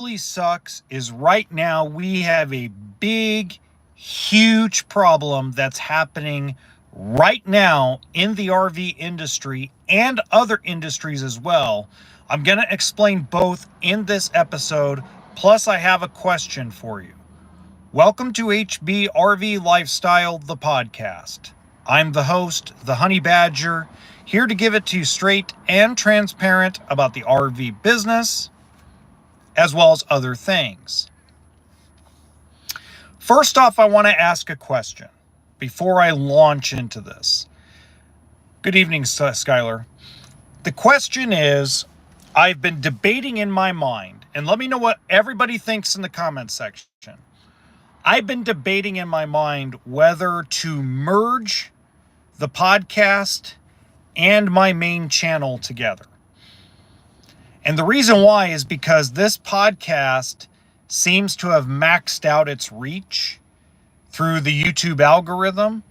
really sucks is right now we have a big, huge problem that's happening right now in the RV industry and other industries as well. I'm going to explain both in this episode, plus, I have a question for you. Welcome to HB Lifestyle, the podcast. I'm the host, the Honey Badger, here to give it to you straight and transparent about the RV business, as well as other things. First off, I want to ask a question before I launch into this. Good evening, Skylar. The question is, I've been debating in my mind, and let me know what everybody thinks in the comments section. I've been debating in my mind whether to merge the podcast and my main channel together. And the reason why is because this podcast seems to have maxed out its reach through the YouTube algorithm.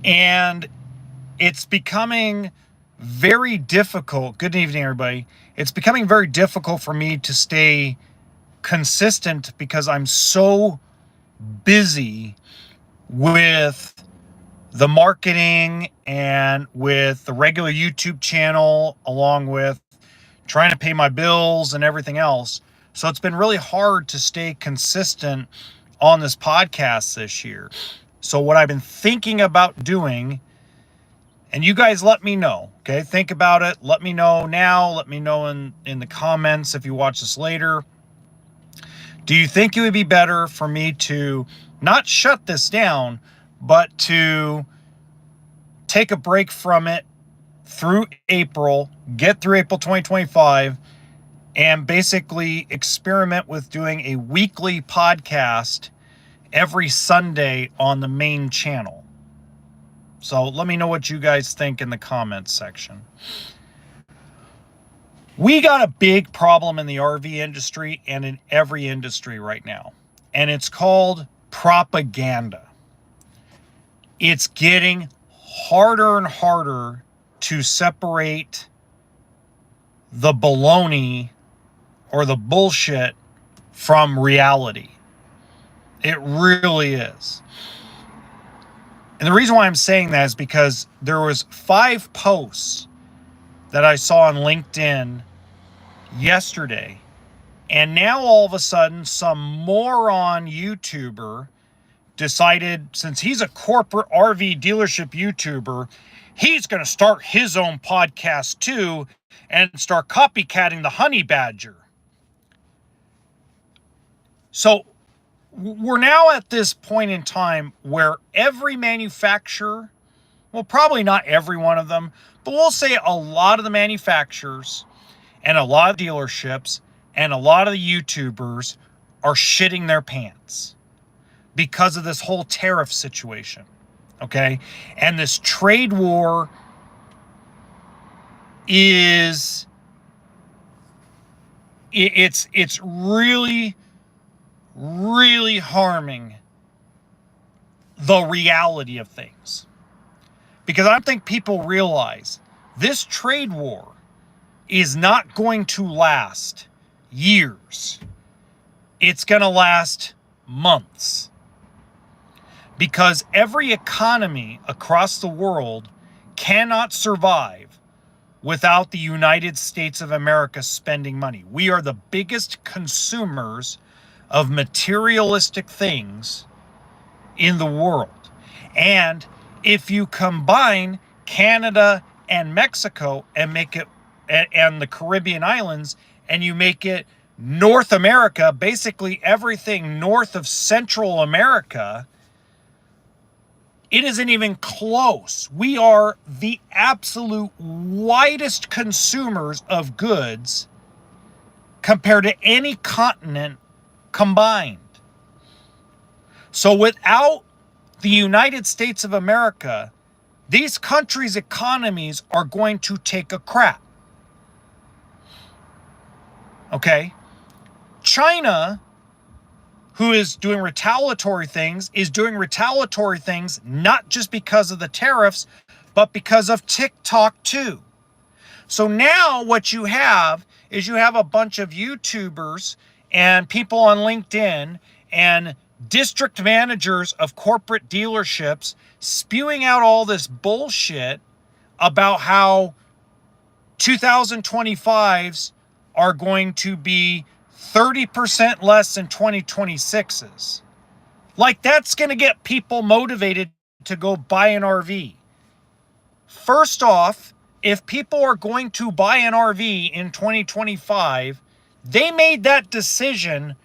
And it's becoming very difficult. Good evening, everybody. It's becoming very difficult for me to stay consistent because I'm so busy with the marketing and with the regular YouTube channel, along with trying to pay my bills and everything else. So it's been really hard to stay consistent on this podcast this year. So what I've been thinking about doing, and you guys let me know, okay? Think about it. Let me know now. Let me know in the comments if you watch this later. Do you think it would be better for me to not shut this down, but to take a break from it through April, get through April 2025, and basically experiment with doing a weekly podcast every Sunday on the main channel? So let me know what you guys think in the comments section. We got a big problem in the RV industry and in every industry right now, and it's called propaganda. It's getting harder and harder to separate the baloney or the bullshit from reality. It really is. And the reason why I'm saying that is because there was 5 posts that I saw on LinkedIn yesterday, and now all of a sudden some moron YouTuber decided, since he's a corporate RV dealership YouTuber, he's going to start his own podcast too and start copycatting the Honey Badger. So we're now at this point in time where every manufacturer, well, probably not every one of them, but we'll say a lot of the manufacturers and a lot of dealerships and a lot of the YouTubers are shitting their pants because of this whole tariff situation, okay? And this trade war is, it's really, really harming the reality of things. Because I don't think people realize this trade war is not going to last years. It's going to last months. Because every economy across the world cannot survive without the United States of America spending money. We are the biggest consumers of materialistic things in the world. And if you combine Canada and Mexico and make it, and the Caribbean islands, and you make it North America, basically everything north of Central America, it isn't even close. We are the absolute widest consumers of goods compared to any continent combined. So without the United States of America, these countries' economies are going to take a crap. Okay? China, who is doing retaliatory things, is doing retaliatory things not just because of the tariffs, but because of TikTok too. So now what you have is you have a bunch of YouTubers and people on LinkedIn and district managers of corporate dealerships spewing out all this bullshit about how 2025s are going to be 30% less than 2026s. Like, that's going to get people motivated to go buy an RV. First off, if people are going to buy an RV in 2025, they made that decision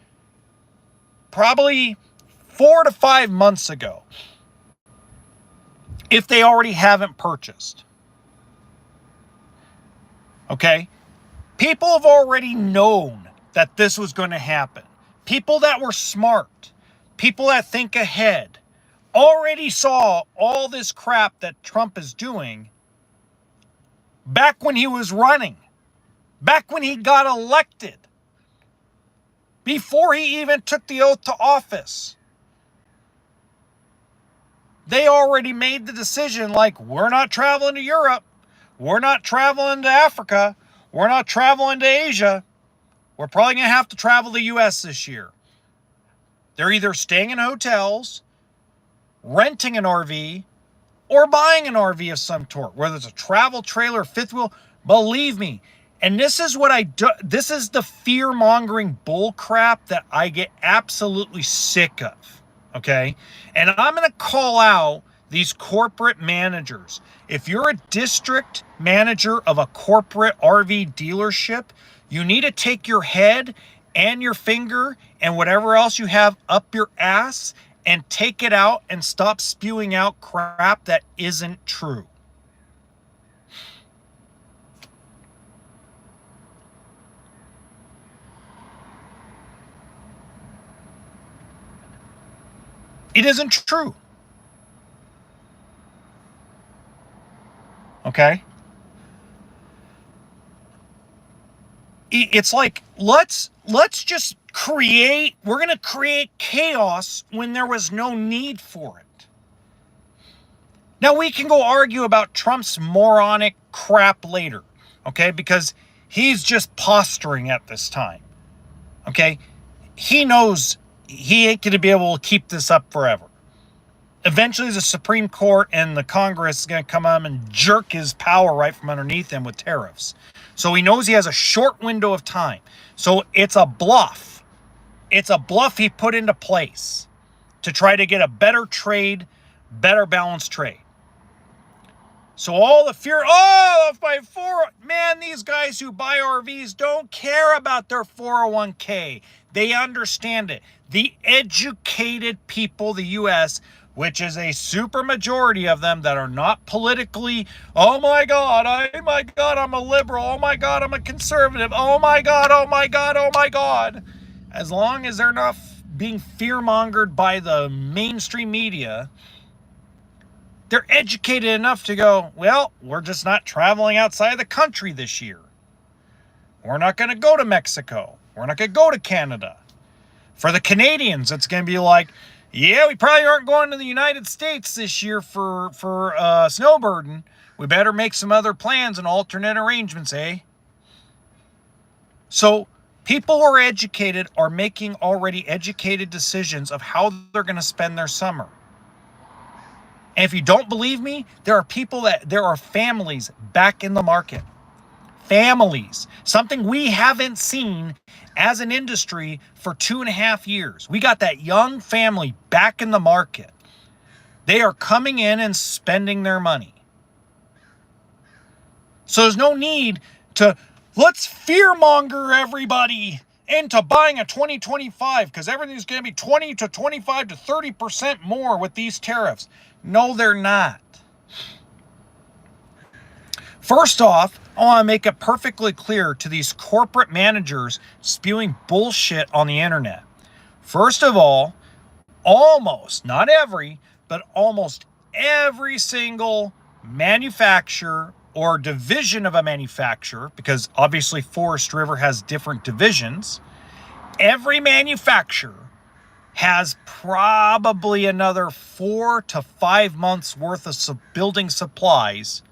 probably 4 to 5 months ago, if they already haven't purchased. Okay? People have already known that this was going to happen. People that were smart, people that think ahead, already saw all this crap that Trump is doing back when he was running, back when he got elected, before he even took the oath to office. They already made the decision, like, we're not traveling to Europe, we're not traveling to Africa, we're not traveling to Asia. We're probably going to have to travel to the U.S. this year. They're either staying in hotels, renting an RV, or buying an RV of some sort, whether it's a travel trailer, fifth wheel. Believe me. And this is what I do. This is the fear-mongering bull crap that I get absolutely sick of. Okay? And I'm going to call out these corporate managers. If you're a district manager of a corporate RV dealership, you need to take your head and your finger and whatever else you have up your ass and take it out and stop spewing out crap that isn't true. It isn't true. Okay? It's like, let's just we're going to create chaos when there was no need for it. Now, we can go argue about Trump's moronic crap later, okay? Because he's just posturing at this time, okay? He knows he ain't going to be able to keep this up forever. Eventually, the Supreme Court and the Congress is going to come up and jerk his power right from underneath him with tariffs. So he knows he has a short window of time. So it's a bluff. It's a bluff he put into place to try to get a better trade, better balanced trade. So all the fear, man, these guys who buy RVs don't care about their 401k. They understand it. The educated people, the U.S., which is a super majority of them that are not politically, oh my God, I'm a liberal, oh my God, I'm a conservative, oh my God. As long as they're not being fear-mongered by the mainstream media, they're educated enough to go, well, we're just not traveling outside the country this year. We're not going to go to Mexico. We're not going to go to Canada. For the Canadians, it's going to be like, yeah, we probably aren't going to the United States this year for snowbirding. We better make some other plans and alternate arrangements, eh? So people who are educated are making already educated decisions of how they're going to spend their summer. And if you don't believe me, there are families back in the market. Families. Something we haven't seen as an industry for 2.5 years. We got that young family back in the market. They are coming in and spending their money. So there's no need to, let's fearmonger everybody into buying a 2025 because everything's going to be 20 to 25 to 30% more with these tariffs. No, they're not. First off, I want to make it perfectly clear to these corporate managers spewing bullshit on the internet. First of all, almost, not every, but almost every single manufacturer or division of a manufacturer, because obviously Forest River has different divisions, every manufacturer has probably another 4 to 5 months worth of building supplies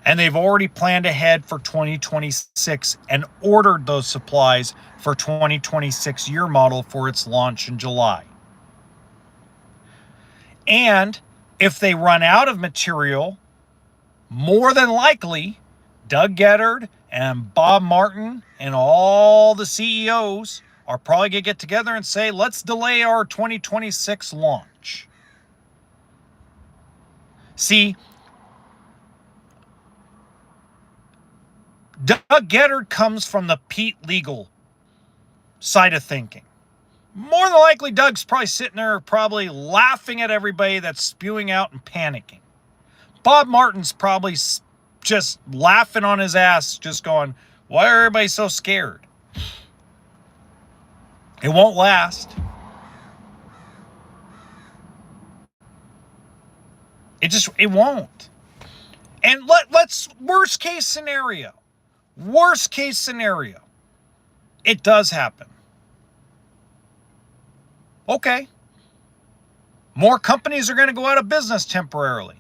And they've already planned ahead for 2026 and ordered those supplies for 2026 year model for its launch in July. And if they run out of material, more than likely, Doug Gettard and Bob Martin and all the CEOs are probably going to get together and say, let's delay our 2026 launch. See, Doug Gettard comes from the Pete legal side of thinking. More than likely, Doug's probably sitting there probably laughing at everybody that's spewing out and panicking. Bob Martin's probably just laughing on his ass, just going, why are everybody so scared? It won't last. It won't. And let's worst case scenario, it does happen. Okay. More companies are going to go out of business temporarily.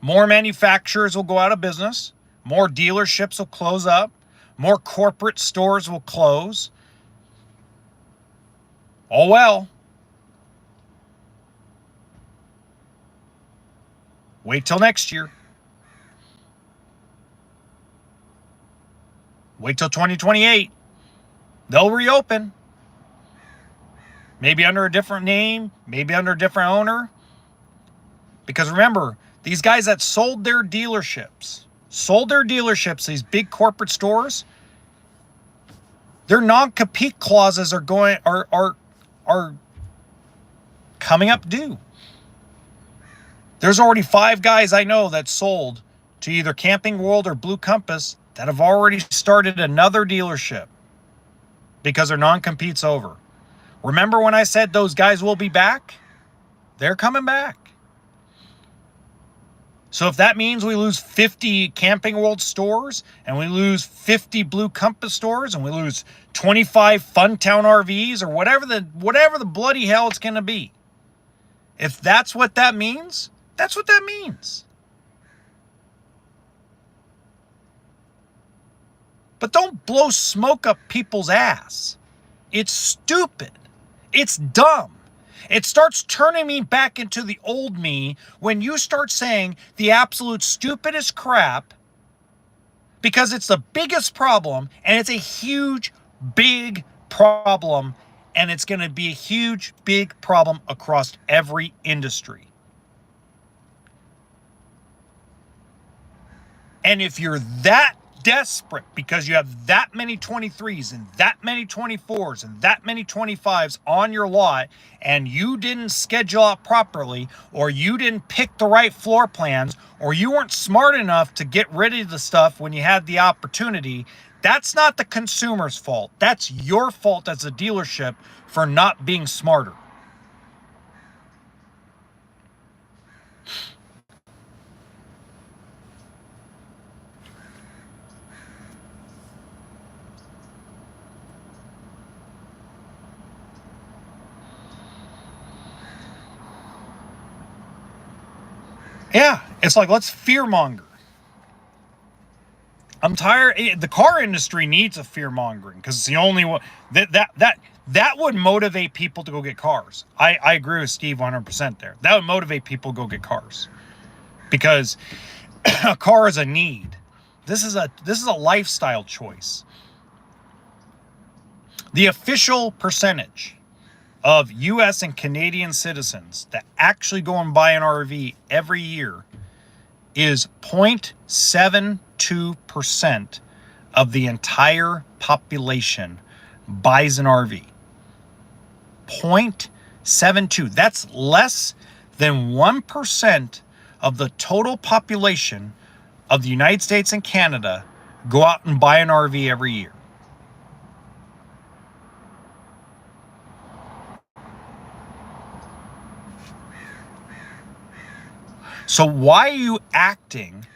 More manufacturers will go out of business. More dealerships will close up. More corporate stores will close. Oh well. Wait till next year. Wait till 2028. They'll reopen. Maybe under a different name, maybe under a different owner. Because remember, these guys that sold their dealerships, these big corporate stores, their non-compete clauses are coming up due. There's already 5 guys I know that sold to either Camping World or Blue Compass that have already started another dealership because their non-compete's over. Remember when I said those guys will be back? They're coming back. So if that means we lose 50 Camping World stores and we lose 50 Blue Compass stores and we lose 25 Funtown RVs or whatever the bloody hell it's going to be. If that's what that means, that's what that means. But don't blow smoke up people's ass. It's stupid. It's dumb. It starts turning me back into the old me when you start saying the absolute stupidest crap because it's the biggest problem and it's a huge, big problem and it's going to be a huge, big problem across every industry. And if you're that desperate because you have that many 23s and that many 24s and that many 25s on your lot and you didn't schedule out properly or you didn't pick the right floor plans or you weren't smart enough to get rid of the stuff when you had the opportunity, that's not the consumer's fault. That's your fault as a dealership for not being smarter. Yeah, it's like, let's fearmonger. I'm tired. The car industry needs a fearmongering because it's the only one that would motivate people to go get cars. I agree with Steve 100% there. That would motivate people to go get cars because a car is a need. This is a lifestyle choice. The official percentage of U.S. and Canadian citizens that actually go and buy an RV every year is 0.72% of the entire population buys an RV. 0.72. That's less than 1% of the total population of the United States and Canada go out and buy an RV every year. So why are you acting,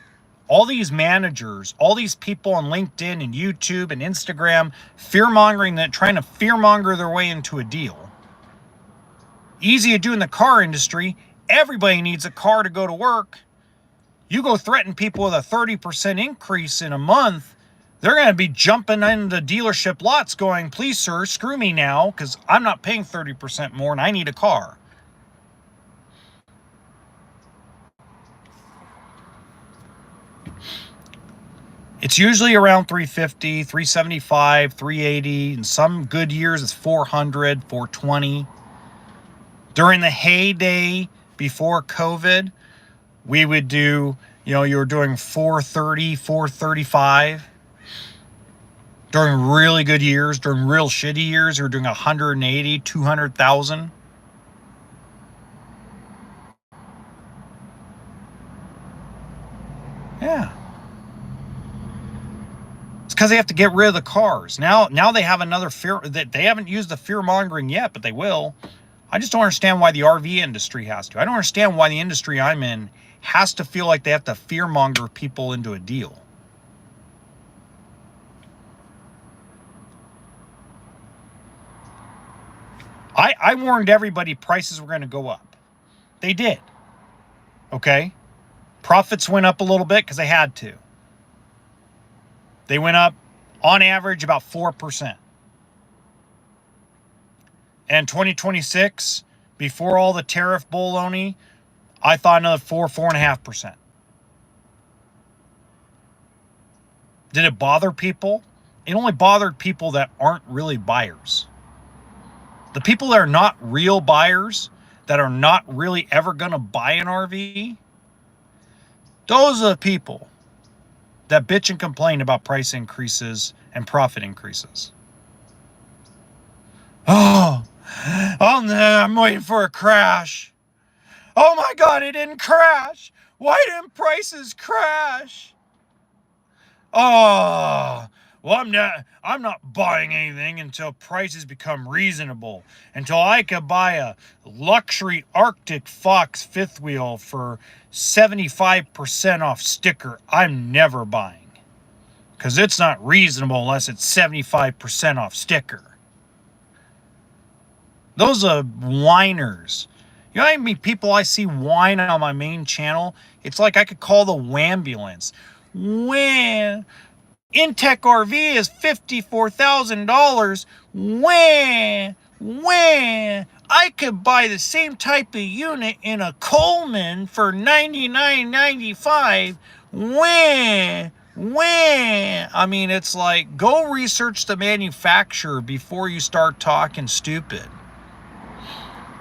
all these managers, all these people on LinkedIn and YouTube and Instagram, trying to fearmonger their way into a deal? Easy to do in the car industry. Everybody needs a car to go to work. You go threaten people with a 30% increase in a month, they're going to be jumping into dealership lots going, please, sir, screw me now because I'm not paying 30% more and I need a car. It's usually around 350, 375, 380. In some good years, it's 400, 420. During the heyday before COVID, we would do, you were doing 430, 435. During really good years, during real shitty years, you were doing 180, 200,000. Yeah. It's because they have to get rid of the cars. Now they have another fear that they haven't used the fear mongering yet, but they will. I just don't understand why the RV industry has to. I don't understand why the industry I'm in has to feel like they have to fear monger people into a deal. I warned everybody prices were going to go up. They did. Okay? Profits went up a little bit because they had to. They went up on average about 4%. And 2026, before all the tariff baloney, I thought another 4.5%. Did it bother people? It only bothered people that aren't really buyers. The people that are not real buyers, that are not really ever going to buy an RV, those are the people that bitch and complain about price increases and profit increases. Oh no, I'm waiting for a crash. Oh my God, it didn't crash. Why didn't prices crash? Oh, well, I'm not buying anything until prices become reasonable. Until I could buy a luxury Arctic Fox fifth wheel for 75% off sticker, I'm never buying. Because it's not reasonable unless it's 75% off sticker. Those are whiners. You know how many people I see whine on my main channel? It's like I could call the wambulance. When Intech RV is $54,000, when I could buy the same type of unit in a Coleman for $99.95, when I mean, it's like, go research the manufacturer before you start talking stupid.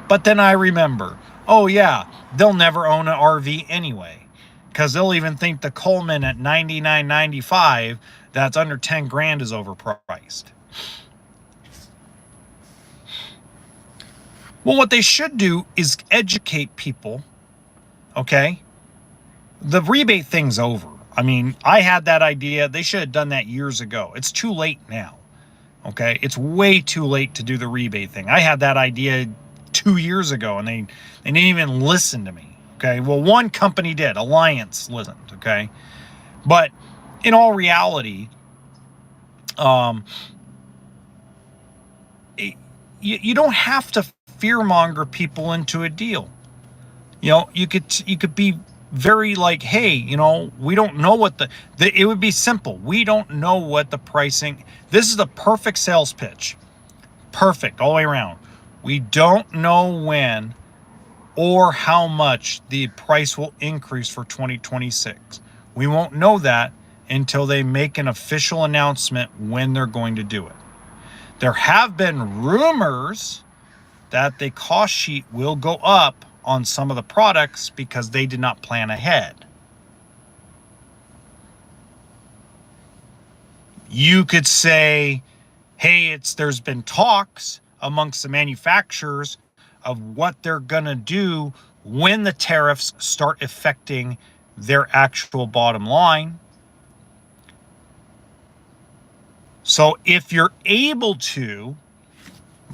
But then I remember, oh yeah, they'll never own an RV anyway, because they'll even think the Coleman at $99.95 that's under 10 grand is overpriced. Well, what they should do is educate people, okay? The rebate thing's over. I mean, I had that idea. They should have done that years ago. It's too late now, okay? It's way too late to do the rebate thing. I had that idea 2 years ago, and they didn't even listen to me, okay? Well, one company did. Alliance listened, okay? But in all reality, you don't have to fearmonger people into a deal. You could be very like, hey, we don't know what it would be simple. We don't know what the pricing. This is the perfect sales pitch. Perfect all the way around. We don't know when or how much the price will increase for 2026. We won't know that until they make an official announcement when they're going to do it. There have been rumors that the cost sheet will go up on some of the products because they did not plan ahead. You could say, hey, there's been talks amongst the manufacturers of what they're going to do when the tariffs start affecting their actual bottom line. So if you're able to,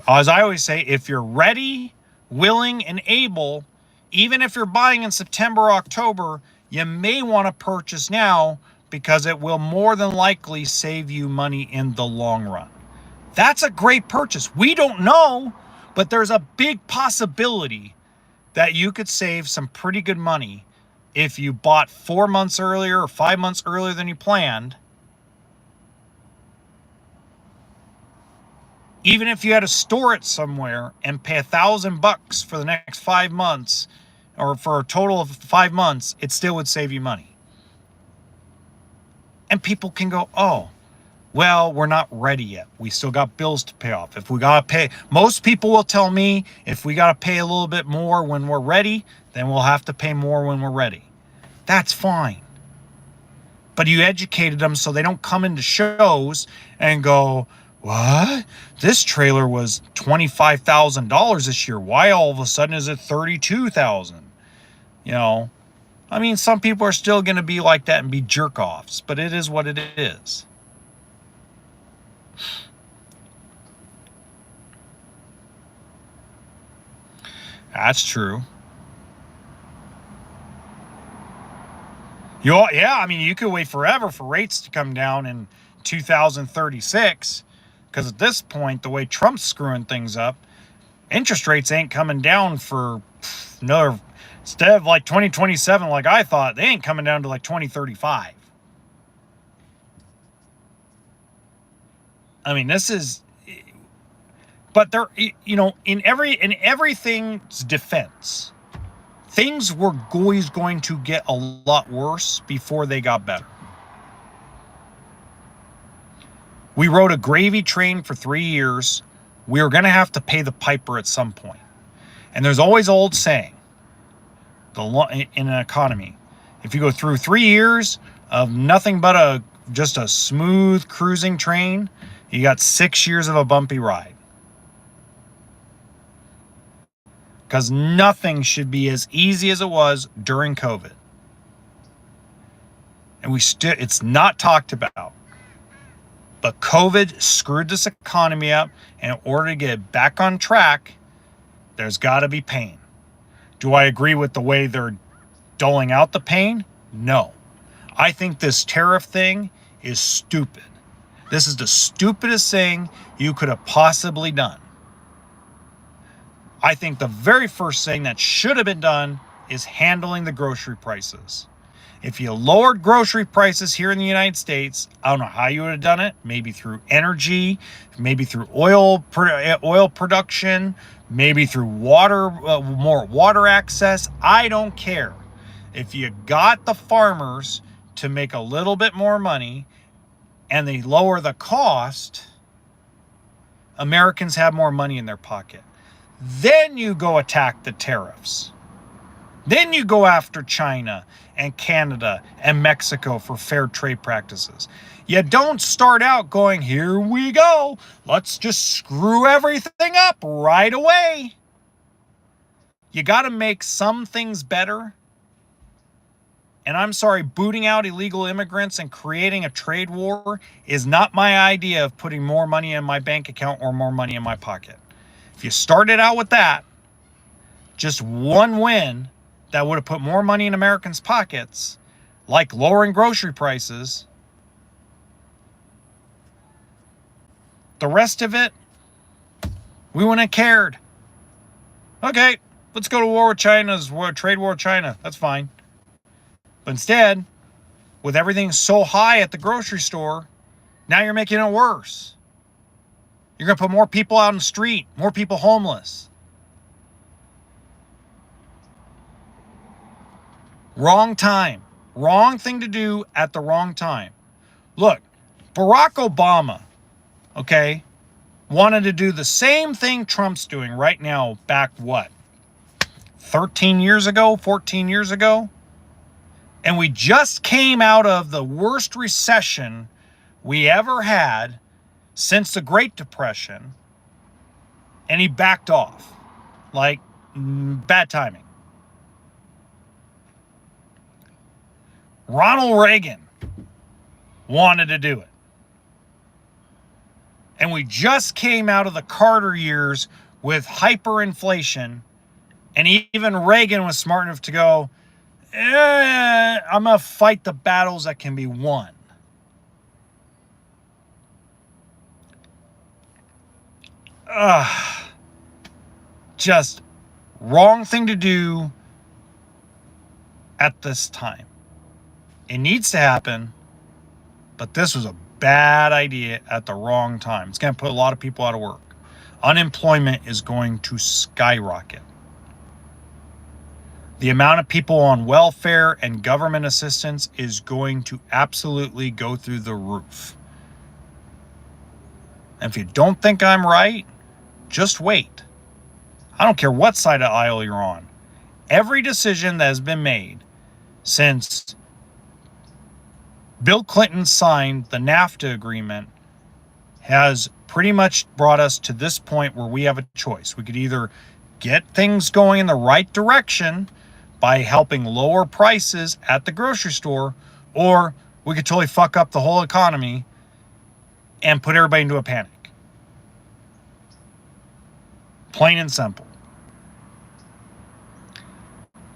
as I always say, if you're ready, willing, and able, even if you're buying in September or October, you may want to purchase now because it will more than likely save you money in the long run. That's a great purchase. We don't know, but there's a big possibility that you could save some pretty good money if you bought 4 months earlier or 5 months earlier than you planned, even if you had to store it somewhere and pay $1,000 for the next 5 months, or for a total of 5 months, it still would save you money. And people can go, oh, well, we're not ready yet. We still got bills to pay off. If we got to pay, most people will tell me if we got to pay a little bit more when we're ready, then we'll have to pay more when we're ready. That's fine. But you educated them so they don't come into shows and go, what? This trailer was $25,000 this year. Why all of a sudden is it $32,000? You know, I mean, some people are still going to be like that and be jerk-offs, but it is what it is. That's true. Yeah, I mean, you could wait forever for rates to come down in 2036, because at this point, the way Trump's screwing things up, interest rates ain't coming down for another, instead of like 2027, like I thought, they ain't coming down to like 2035. I mean, this is, but there, you know, in everything's defense, things were always going to get a lot worse before they got better. We rode a gravy train for 3 years. We were going to have to pay the piper at some point. And there's always an old saying in an economy, if you go through 3 years of nothing but just a smooth cruising train, you got 6 years of a bumpy ride. Because nothing should be as easy as it was during COVID. And it's not talked about. But COVID screwed this economy up, and in order to get it back on track, there's got to be pain. Do I agree with the way they're doling out the pain? No. I think this tariff thing is stupid. This is the stupidest thing you could have possibly done. I think the very first thing that should have been done is handling the grocery prices. If you lowered grocery prices here in the United States, I don't know how you would have done it. Maybe through energy, maybe through oil production, maybe through water, more water access. I don't care. If you got the farmers to make a little bit more money and they lower the cost, Americans have more money in their pocket. Then you go attack the tariffs. Then you go after China and Canada and Mexico for fair trade practices. You don't start out going, here we go, let's just screw everything up right away. You got to make some things better. And I'm sorry, booting out illegal immigrants and creating a trade war is not my idea of putting more money in my bank account or more money in my pocket. If you started out with that, just one win that would have put more money in Americans' pockets, like lowering grocery prices, the rest of it, we wouldn't have cared. Okay, let's go to war with China, trade war with China. That's fine. But instead, with everything so high at the grocery store, now you're making it worse. You're going to put more people out on the street, more people homeless. Wrong time. Wrong thing to do at the wrong time. Look, Barack Obama, okay, wanted to do the same thing Trump's doing right now back, 13 years ago, 14 years ago? And we just came out of the worst recession we ever had since the Great Depression, and he backed off. Like, bad timing. Ronald Reagan wanted to do it. And we just came out of the Carter years with hyperinflation, and even Reagan was smart enough to go, I'm going to fight the battles that can be won. Just wrong thing to do at this time. It needs to happen, but this was a bad idea at the wrong time. It's going to put a lot of people out of work. Unemployment is going to skyrocket. The amount of people on welfare and government assistance is going to absolutely go through the roof. And if you don't think I'm right, just wait. I don't care what side of the aisle you're on. Every decision that has been made since Bill Clinton signed the NAFTA agreement has pretty much brought us to this point where we have a choice. We could either get things going in the right direction by helping lower prices at the grocery store, or we could totally fuck up the whole economy and put everybody into a panic. Plain and simple.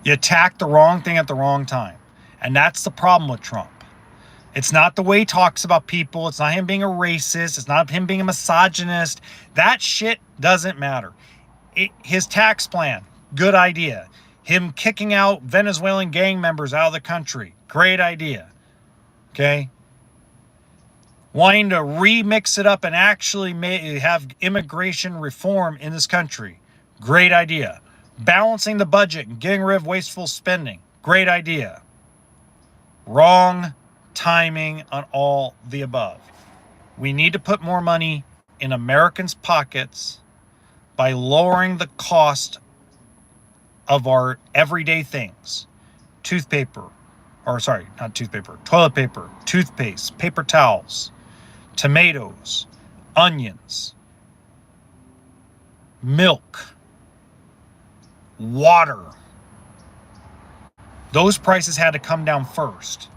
You attack the wrong thing at the wrong time. And that's the problem with Trump. It's not the way he talks about people. It's not him being a racist. It's not him being a misogynist. That shit doesn't matter. His tax plan, good idea. Him kicking out Venezuelan gang members out of the country, great idea. Okay? Wanting to remix it up and actually have immigration reform in this country, great idea. Balancing the budget and getting rid of wasteful spending, great idea. Wrong timing on all the above. We need to put more money in Americans' pockets by lowering the cost of our everyday things. Toilet paper, toothpaste, paper towels, tomatoes, onions, milk, water. Those prices had to come down first.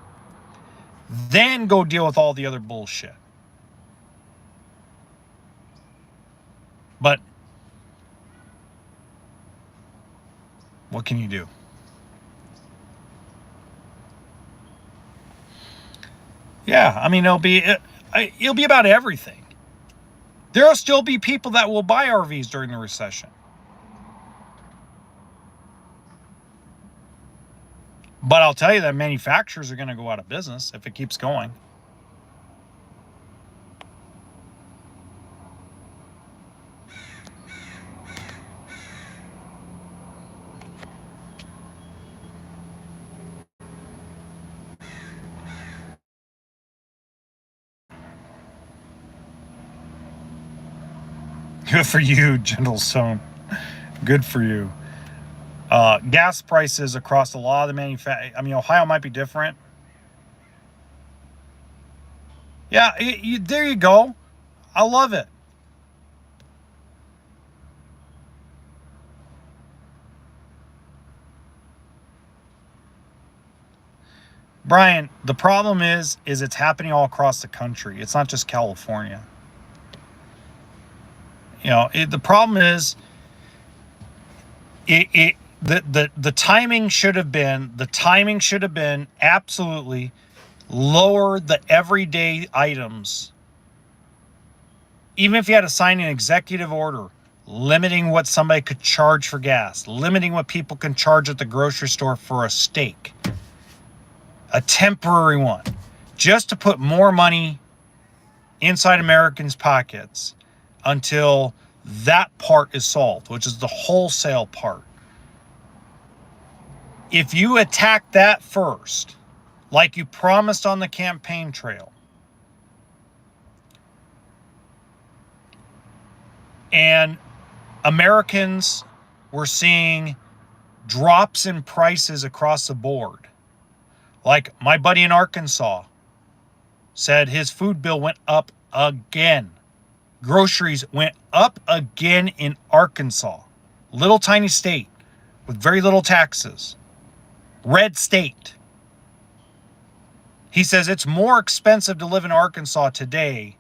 Then go deal with all the other bullshit. But what can you do? Yeah, I mean, it'll be about everything. There'll still be people that will buy RVs during the recession. But I'll tell you that manufacturers are going to go out of business if it keeps going. Good for you, Gentle Stone. Good for you. Gas prices across a lot of the Ohio might be different. Yeah, there you go. I love it. Brian, the problem is it's happening all across the country. It's not just California. The problem is the timing should have been absolutely lower the everyday items. Even if you had to sign an executive order limiting what somebody could charge for gas, limiting what people can charge at the grocery store for a steak, a temporary one, just to put more money inside Americans' pockets until that part is solved, which is the wholesale part. If you attack that first, like you promised on the campaign trail, and Americans were seeing drops in prices across the board, like my buddy in Arkansas said his food bill went up again. Groceries went up again in Arkansas. Little tiny state with very little taxes. Red state. He says it's more expensive to live in Arkansas today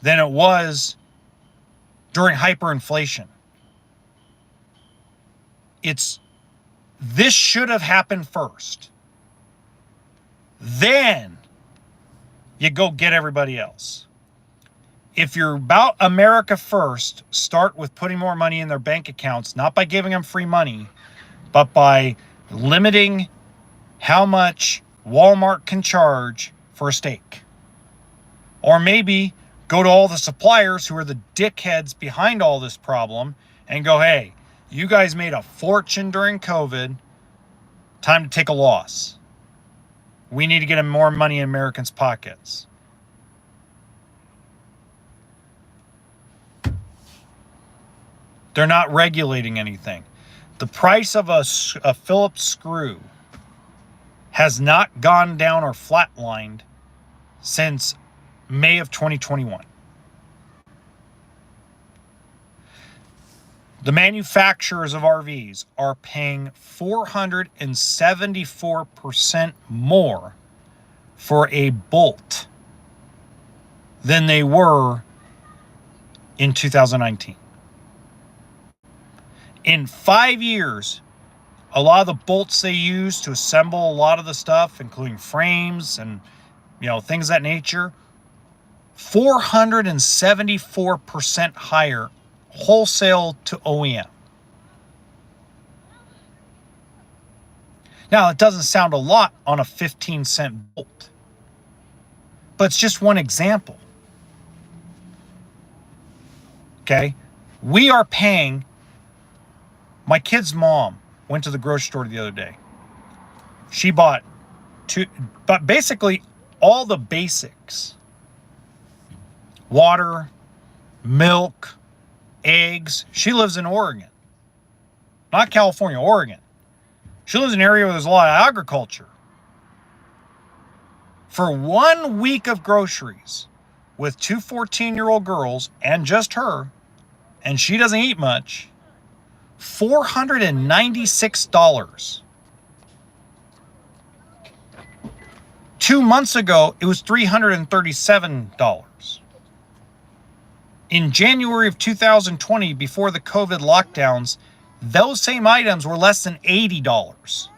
than it was during hyperinflation. This should have happened first. Then you go get everybody else. If you're about America first, start with putting more money in their bank accounts, not by giving them free money, but by limiting how much Walmart can charge for a steak. Or maybe go to all the suppliers who are the dickheads behind all this problem and go, hey, you guys made a fortune during COVID. Time to take a loss. We need to get more money in Americans' pockets. They're not regulating anything. The price of a Phillips screw has not gone down or flatlined since May of 2021. The manufacturers of RVs are paying 474% more for a bolt than they were in 2019. In 5 years, a lot of the bolts they use to assemble a lot of the stuff, including frames and things of that nature, 474% higher wholesale to OEM. Now, it doesn't sound a lot on a 15-cent bolt, but it's just one example. Okay? We are paying. My kid's mom went to the grocery store the other day. She bought but basically all the basics. Water, milk, eggs. She lives in Oregon. Not California, Oregon. She lives in an area where there's a lot of agriculture. For 1 week of groceries with two 14-year-old girls and just her, and she doesn't eat much, $496. 2 months ago, it was $337. In January of 2020, before the COVID lockdowns, those same items were less than $80.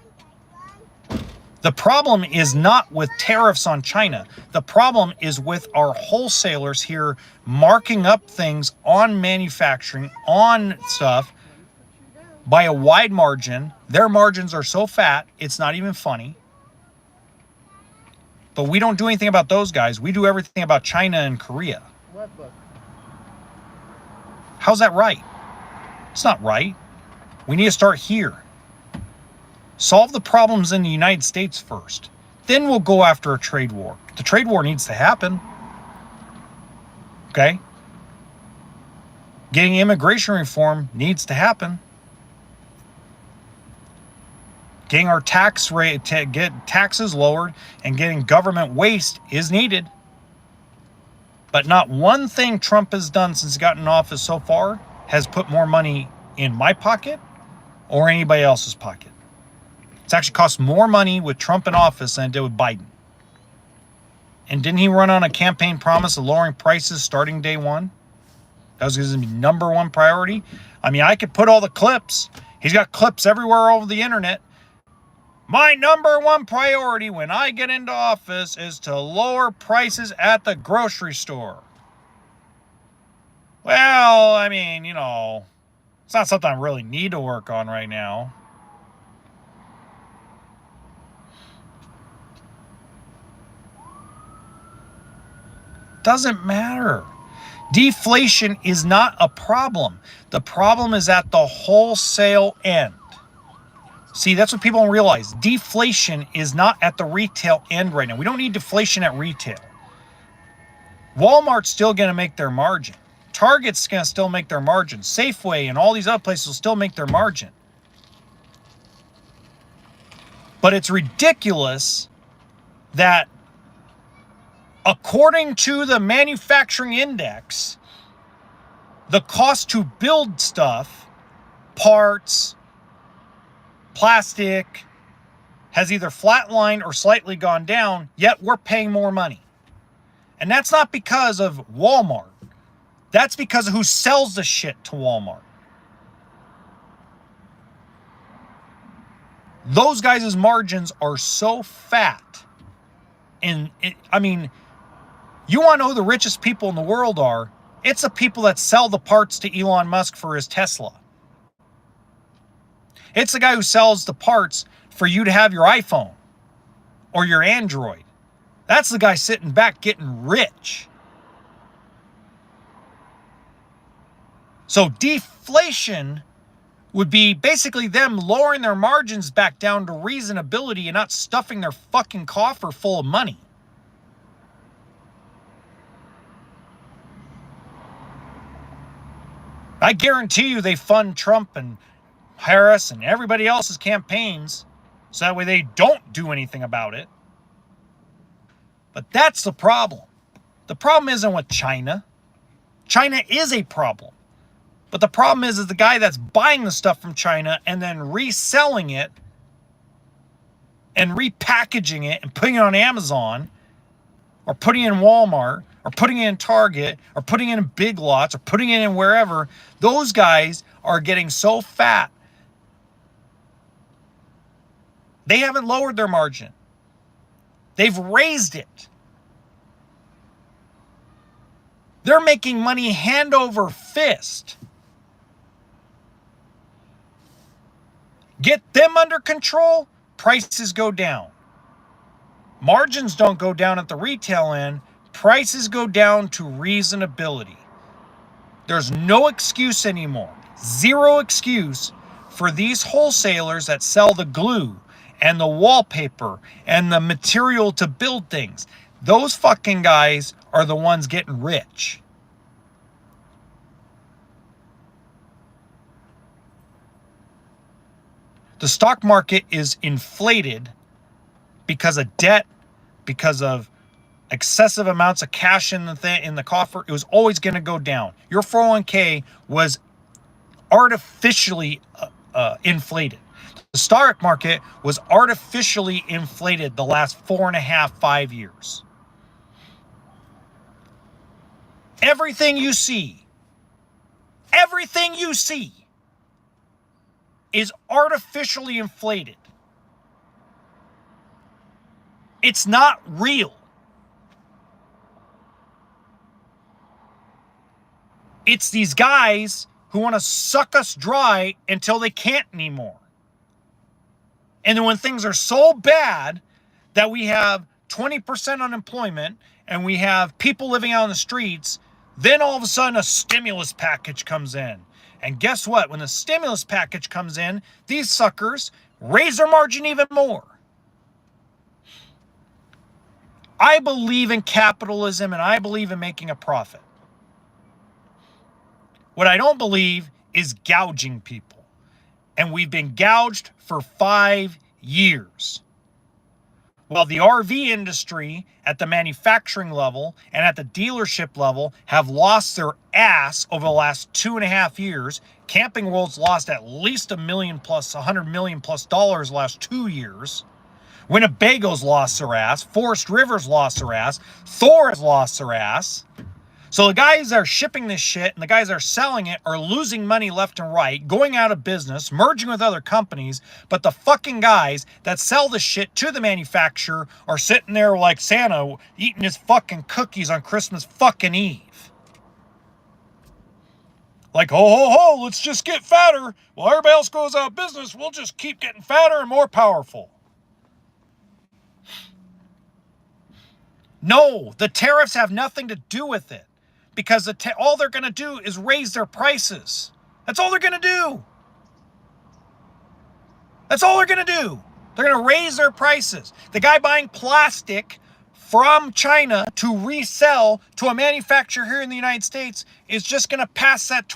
The problem is not with tariffs on China. The problem is with our wholesalers here marking up things on manufacturing, on stuff, by a wide margin. Their margins are so fat, it's not even funny. But we don't do anything about those guys. We do everything about China and Korea. How's that right? It's not right. We need to start here. Solve the problems in the United States first. Then we'll go after a trade war. The trade war needs to happen. Okay? Getting immigration reform needs to happen. Getting our tax rate, to get taxes lowered and getting government waste is needed. But not one thing Trump has done since he got in office so far has put more money in my pocket or anybody else's pocket. It's actually cost more money with Trump in office than it did with Biden. And didn't he run on a campaign promise of lowering prices starting day one? That was going to be number one priority. I mean, I could put all the clips. He's got clips everywhere over the internet. My number one priority when I get into office is to lower prices at the grocery store. Well, I mean, it's not something I really need to work on right now. Doesn't matter. Deflation is not a problem. The problem is at the wholesale end. See, that's what people don't realize. Deflation is not at the retail end right now. We don't need deflation at retail. Walmart's still going to make their margin. Target's going to still make their margin. Safeway and all these other places will still make their margin. But it's ridiculous that according to the manufacturing index, the cost to build stuff, parts, plastic, has either flatlined or slightly gone down, yet we're paying more money. And that's not because of Walmart. That's because of who sells the shit to Walmart. Those guys' margins are so fat. And you want to know who the richest people in the world are? It's the people that sell the parts to Elon Musk for his Tesla. It's the guy who sells the parts for you to have your iPhone. or your Android. That's the guy sitting back getting rich. So deflation would be basically them lowering their margins back down to reasonability and not stuffing their fucking coffer full of money. I guarantee you they fund Trump and Harris and everybody else's campaigns so that way they don't do anything about it. But that's the problem. The problem isn't with China. China is a problem. But the problem is the guy that's buying the stuff from China and then reselling it and repackaging it and putting it on Amazon or putting it in Walmart or putting it in Target or putting it in Big Lots or putting it in wherever. Those guys are getting so fat. They haven't lowered their margin. They've raised it. They're making money hand over fist. Get them under control, prices go down. Margins don't go down at the retail end, prices go down to reasonability. There's no excuse anymore, zero excuse for these wholesalers that sell the glue and the wallpaper and the material to build things. Those fucking guys are the ones getting rich. The stock market is inflated because of debt, because of excessive amounts of cash in the coffer. It was always going to go down. Your 401k was artificially inflated. The stock market was artificially inflated the last 4.5, 5 years. Everything you see is artificially inflated. It's not real. It's these guys who want to suck us dry until they can't anymore. And then when things are so bad that we have 20% unemployment and we have people living out on the streets, then all of a sudden a stimulus package comes in. And guess what? When the stimulus package comes in, these suckers raise their margin even more. I believe in capitalism and I believe in making a profit. What I don't believe is gouging people. And we've been gouged for 5 years. While the RV industry at the manufacturing level and at the dealership level have lost their ass over the last 2.5 years, Camping World's lost at least $100 million plus the last 2 years. Winnebago's lost their ass. Forest River's lost their ass. Thor has lost their ass. So the guys that are shipping this shit and the guys that are selling it are losing money left and right, going out of business, merging with other companies, but the fucking guys that sell the shit to the manufacturer are sitting there like Santa eating his fucking cookies on Christmas fucking Eve. Like, ho, ho, ho, let's just get fatter. While everybody else goes out of business, we'll just keep getting fatter and more powerful. No, the tariffs have nothing to do with it. Because all they're going to do is raise their prices. That's all they're going to do. That's all they're going to do. They're going to raise their prices. The guy buying plastic from China to resell to a manufacturer here in the United States is just going to pass that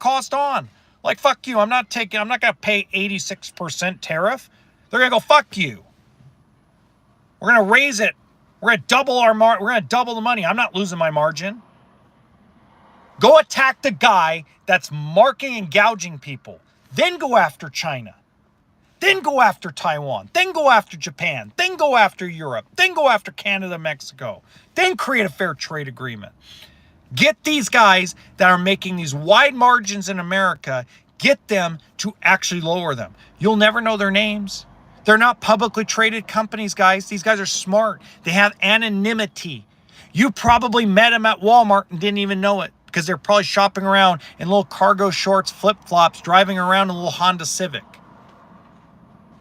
cost on. Like, fuck you. I'm not going to pay 86% tariff. They're going to go, fuck you. We're going to raise it. We're going to double we're going to double the money. I'm not losing my margin. Go attack the guy that's marking and gouging people. Then go after China. Then go after Taiwan. Then go after Japan. Then go after Europe. Then go after Canada, Mexico. Then create a fair trade agreement. Get these guys that are making these wide margins in America, get them to actually lower them. You'll never know their names. They're not publicly traded companies, guys. These guys are smart. They have anonymity. You probably met them at Walmart and didn't even know it because they're probably shopping around in little cargo shorts, flip-flops, driving around in a little Honda Civic.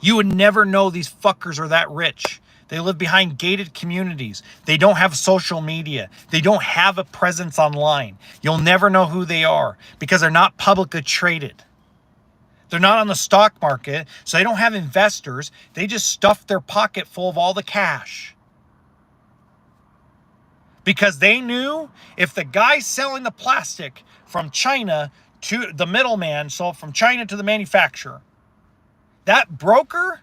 You would never know these fuckers are that rich. They live behind gated communities. They don't have social media. They don't have a presence online. You'll never know who they are because they're not publicly traded. They're not on the stock market, so they don't have investors. They just stuff their pocket full of all the cash. Because they knew if the guy selling the plastic from China to the middleman, so from China to the manufacturer, that broker,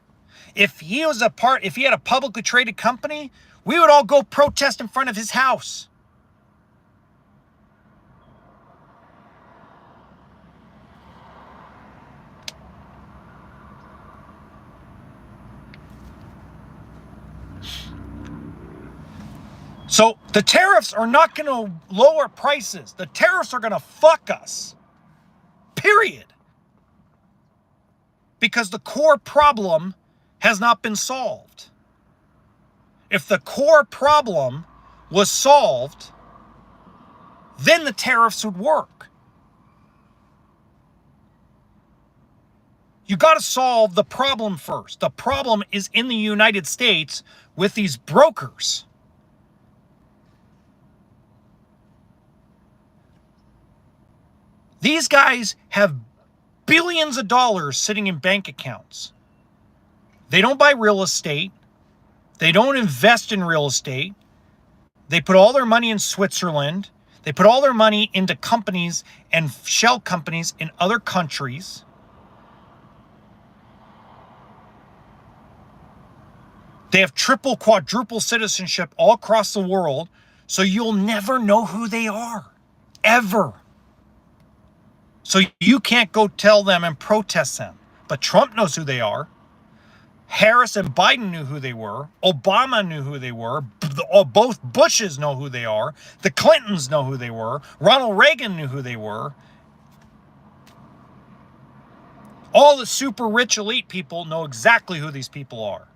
if he had a publicly traded company, we would all go protest in front of his house. So the tariffs are not going to lower prices. The tariffs are going to fuck us. Period. Because the core problem has not been solved. If the core problem was solved, then the tariffs would work. You got to solve the problem first. The problem is in the United States with these brokers. These guys have billions of dollars sitting in bank accounts. They don't buy real estate. They don't invest in real estate. They put all their money in Switzerland. They put all their money into companies and shell companies in other countries. They have triple, quadruple citizenship all across the world, so you'll never know who they are, ever. So you can't go tell them and protest them. But Trump knows who they are. Harris and Biden knew who they were. Obama knew who they were. Both Bushes know who they are. The Clintons know who they were. Ronald Reagan knew who they were. All the super rich elite people know exactly who these people are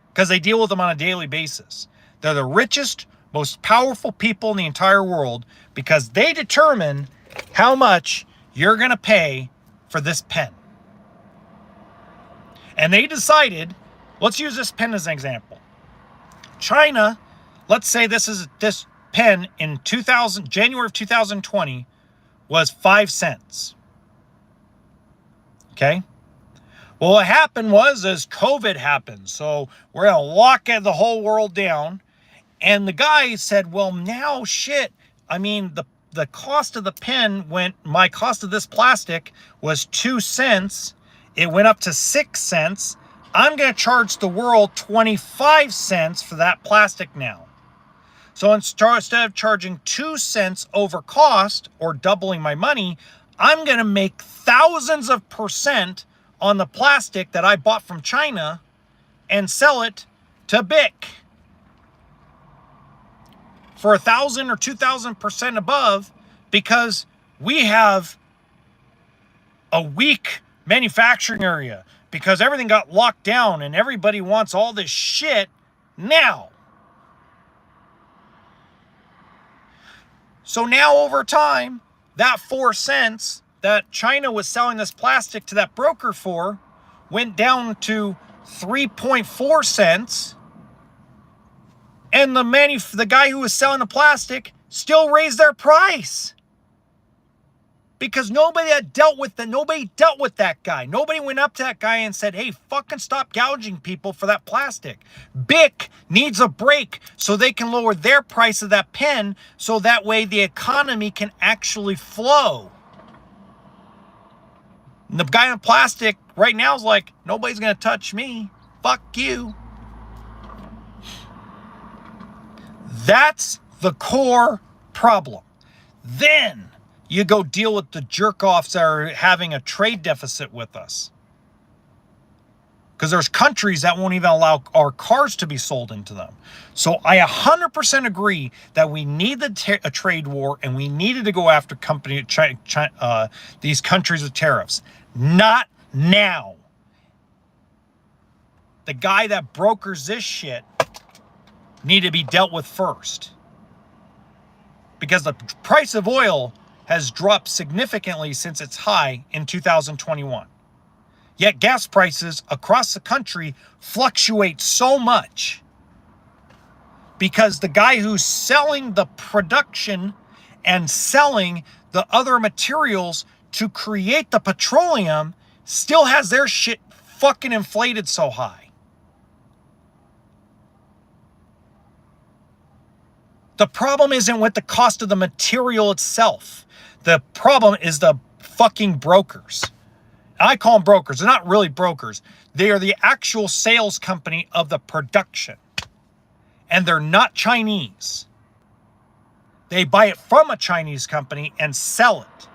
because they deal with them on a daily basis. They're the richest, most powerful people in the entire world because they determine how much you're going to pay for this pen. And they decided, let's use this pen as an example. China, let's say this pen in January of 2020 was 5 cents. Okay? Well, what happened was COVID happened. So we're going to lock the whole world down. And the guy said, well, now shit. I mean, the cost of the pen my cost of this plastic was 2 cents. It went up to 6 cents. I'm going to charge the world 25 cents for that plastic now. So instead of charging 2 cents over cost or doubling my money, I'm going to make thousands of percent on the plastic that I bought from China and sell it to BIC for 1,000 or 2,000% above because we have a weak manufacturing area because everything got locked down and everybody wants all this shit now. So now over time, that 4 cents that China was selling this plastic to that broker for went down to 3.4 cents. And the guy who was selling the plastic still raised their price. Because nobody dealt with that guy. Nobody went up to that guy and said, hey, fucking stop gouging people for that plastic. BIC needs a break so they can lower their price of that pen so that way the economy can actually flow. And the guy in plastic right now is like, nobody's going to touch me. Fuck you. That's the core problem. Then you go deal with the jerk-offs that are having a trade deficit with us. Because there's countries that won't even allow our cars to be sold into them. So I 100% agree that we need a trade war and we needed to go after these countries with tariffs. Not now. The guy that brokers this shit need to be dealt with first. Because the price of oil has dropped significantly since its high in 2021. Yet gas prices across the country fluctuate so much because the guy who's selling the production and selling the other materials to create the petroleum still has their shit fucking inflated so high. The problem isn't with the cost of the material itself. The problem is the fucking brokers. I call them brokers. They're not really brokers. They are the actual sales company of the production. And they're not Chinese. They buy it from a Chinese company and sell it.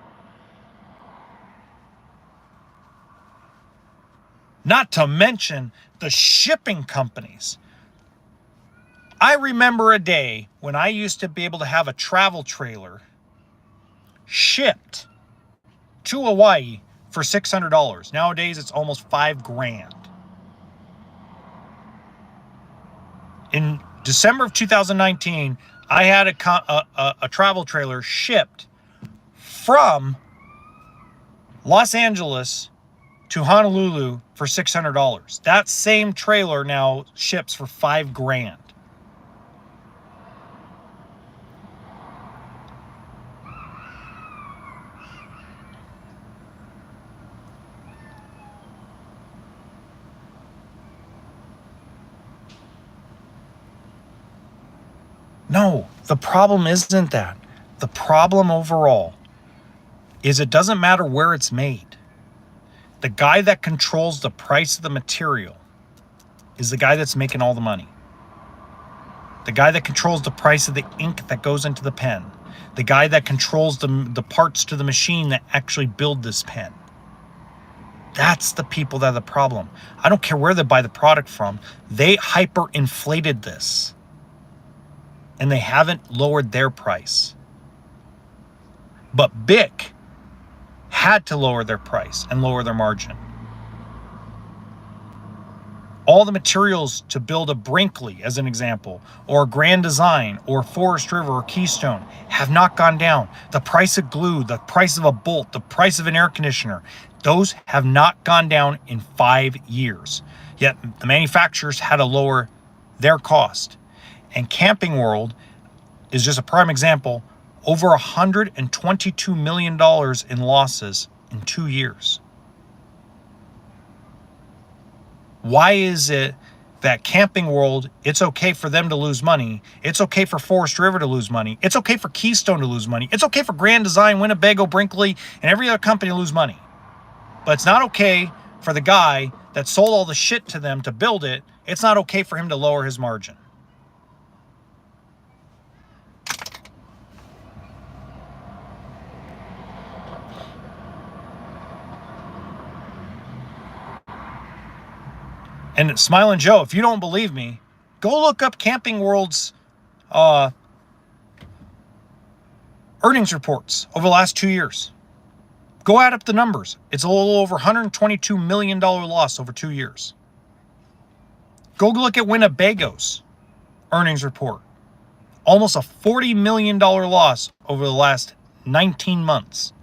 Not to mention the shipping companies. I remember a day when I used to be able to have a travel trailer shipped to Hawaii for $600. Nowadays, it's almost $5,000. In December of 2019, I had a travel trailer shipped from Los Angeles to Honolulu for $600. That same trailer now ships for $5,000. No, the problem isn't that. The problem overall is it doesn't matter where it's made. The guy that controls the price of the material is the guy that's making all the money. The guy that controls the price of the ink that goes into the pen. The guy that controls the parts to the machine that actually build this pen. That's the people that are the problem. I don't care where they buy the product from. They hyperinflated this. And they haven't lowered their price. But BIC had to lower their price and lower their margin. All the materials to build a Brinkley, as an example, or Grand Design, or Forest River, or Keystone, have not gone down. The price of glue, the price of a bolt, the price of an air conditioner, those have not gone down in 5 years. Yet the manufacturers had to lower their cost. And Camping World is just a prime example. Over $122 million in losses in 2 years. Why is it that Camping World, it's okay for them to lose money? It's okay for Forest River to lose money. It's okay for Keystone to lose money. It's okay for Grand Design, Winnebago, Brinkley, and every other company to lose money. But it's not okay for the guy that sold all the shit to them to build it. It's not okay for him to lower his margin. And Smiling Joe, if you don't believe me, go look up Camping World's earnings reports over the last 2 years. Go add up the numbers. It's a little over $122 million loss over 2 years. Go look at Winnebago's earnings report. Almost a $40 million loss over the last 19 months.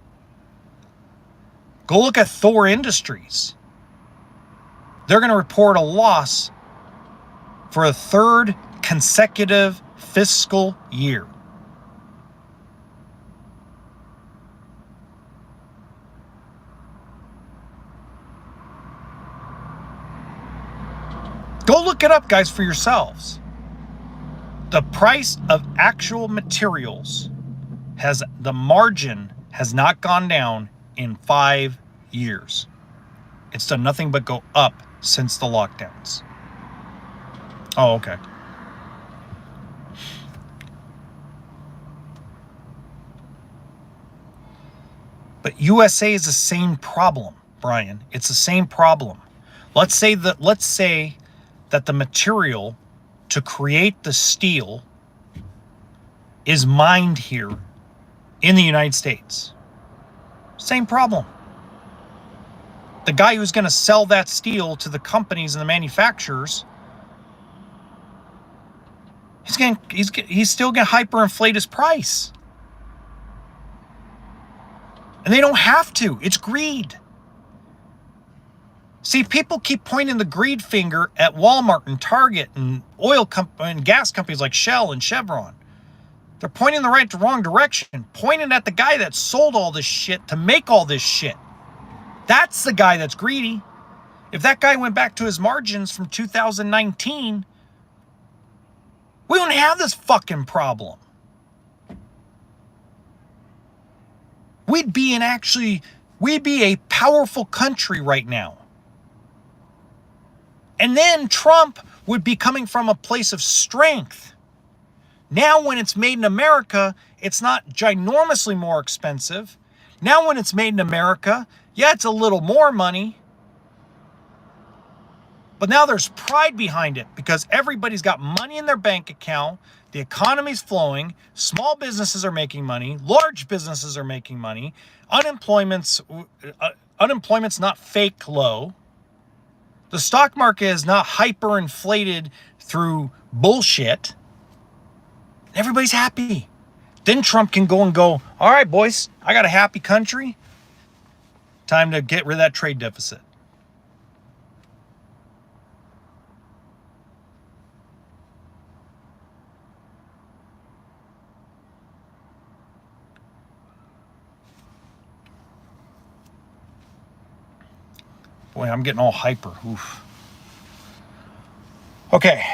Go look at Thor Industries. They're going to report a loss for a third consecutive fiscal year. Go look it up, guys, for yourselves. The price of actual materials the margin has not gone down in 5 years. It's done nothing but go up since the lockdowns. Oh, okay. But USA is the same problem, Brian. It's the same problem. Let's say that the material to create the steel is mined here in the United States. Same problem. The guy who's going to sell that steel to the companies and the manufacturers, he's still going to hyperinflate his price. And they don't have to. It's greed. See, people keep pointing the greed finger at Walmart and Target and and gas companies like Shell and Chevron. They're pointing the wrong direction, pointing at the guy that sold all this shit to make all this shit. That's the guy that's greedy. If that guy went back to his margins from 2019, we wouldn't have this fucking problem. We'd be a powerful country right now. And then Trump would be coming from a place of strength. Now when it's made in America, it's not ginormously more expensive. Now when it's made in America, yeah, it's a little more money. But now there's pride behind it because everybody's got money in their bank account. The economy's flowing. Small businesses are making money. Large businesses are making money. Unemployment's not fake low. The stock market is not hyperinflated through bullshit. Everybody's happy. Then Trump can go, all right, boys, I got a happy country. Time to get rid of that trade deficit. Boy, I'm getting all hyper. Oof. Okay,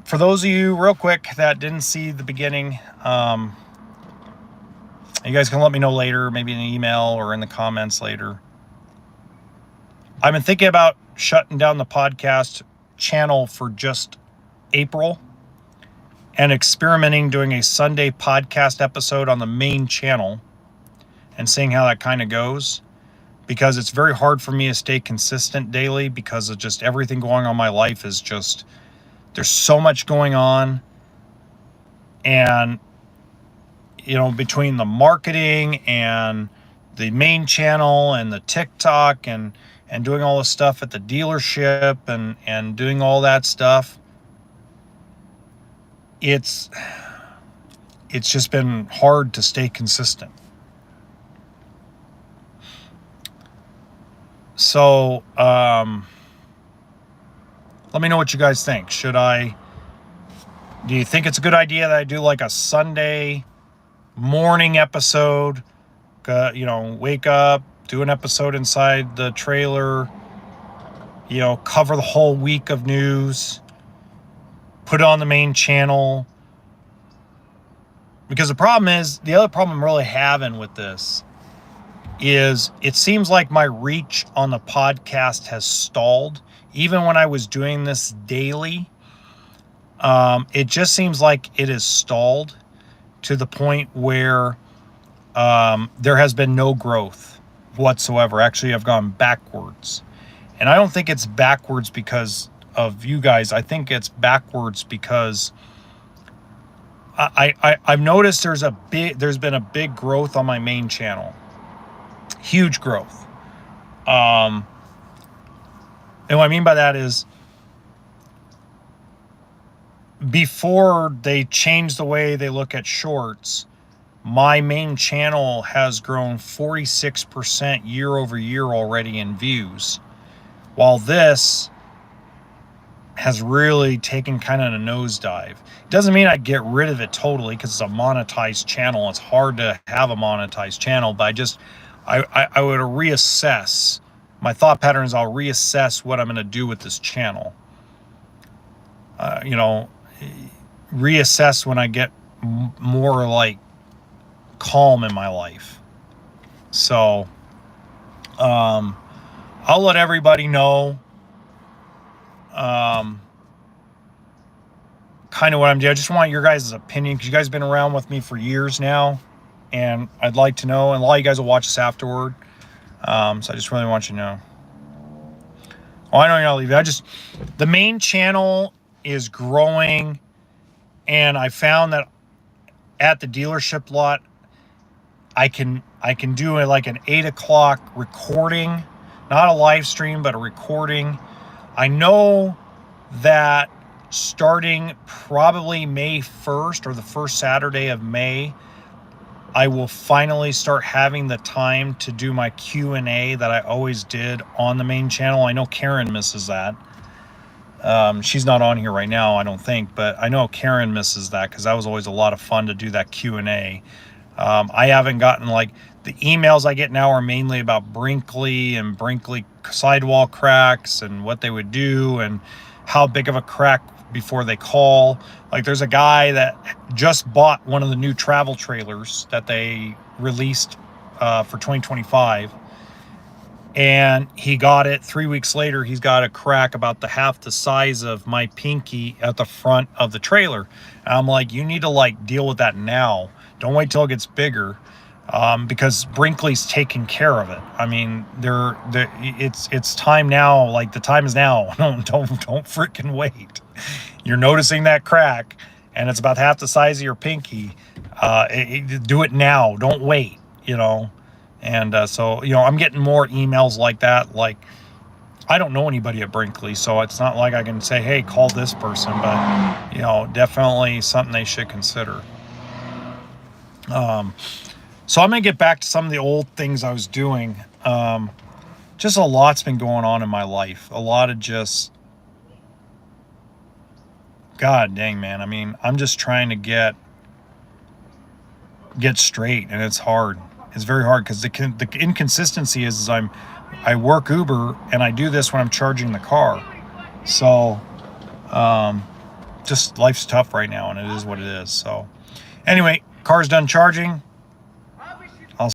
for those of you, real quick, that didn't see the beginning, you guys can let me know later, maybe in an email or in the comments later. I've been thinking about shutting down the podcast channel for just April and experimenting doing a Sunday podcast episode on the main channel and seeing how that kind of goes. Because it's very hard for me to stay consistent daily because of just everything going on in my life is just, there's so much going on. And, you know, between the marketing and the main channel and the TikTok and doing all the stuff at the dealership and doing all that stuff, it's just been hard to stay consistent. So, let me know what you guys think. Do you think it's a good idea that I do like a Sunday morning episode? Wake up, do an episode inside the trailer, cover the whole week of news, put it on the main channel. Because the other problem I'm really having with this is it seems like my reach on the podcast has stalled. Even when I was doing this daily, it just seems like it is stalled to the point where there has been no growth whatsoever. Actually, I've gone backwards. And I don't think it's backwards because of you guys. I think it's backwards because I've noticed there's been a big growth on my main channel. Huge growth. And what I mean by that is before they changed the way they look at shorts, my main channel has grown 46% year over year already in views, while this has really taken kind of a nosedive. It doesn't mean I get rid of it totally because it's a monetized channel. It's hard to have a monetized channel, but I would reassess my thought patterns. I'll reassess what I'm going to do with this channel. Reassess when I get more like calm in my life. So, I'll let everybody know, kind of what I'm doing. I just want your guys' opinion because you guys have been around with me for years now. And I'd like to know, and a lot of you guys will watch this afterward. So I just really want you to know. Oh, I know you're not leaving. The main channel is growing, and I found that at the dealership lot, I can do like an 8 o'clock recording, not a live stream, but a recording. I know that starting probably May 1st or the first Saturday of May, I will finally start having the time to do my Q&A that I always did on the main channel. I know Karen misses that. She's not on here right now, I don't think, but I know Karen misses that because that was always a lot of fun to do that Q&A. I haven't gotten, like, the emails I get now are mainly about Brinkley and Brinkley sidewall cracks and what they would do and how big of a crack before they call. Like, there's a guy that just bought one of the new travel trailers that they released for 2025, and he got it 3 weeks later. He's got a crack about the half the size of my pinky at the front of the trailer. And I'm like, you need to, like, deal with that now. Don't wait till it gets bigger, because Brinkley's taking care of it. I mean, it's time now. Like, the time is now. Don't freaking wait. You're noticing that crack, and it's about half the size of your pinky. Do it now. Don't wait. You know. And so, you know, I'm getting more emails like that. Like, I don't know anybody at Brinkley, so it's not like I can say, hey, call this person. But, you know, definitely something they should consider. So I'm going to get back to some of the old things I was doing. Just a lot's been going on in my life. A lot of just, God dang, man. I mean, I'm just trying to get straight, and it's hard. It's very hard because the inconsistency is I work Uber and I do this when I'm charging the car. So just life's tough right now, and it is what it is. So anyway, car's done charging.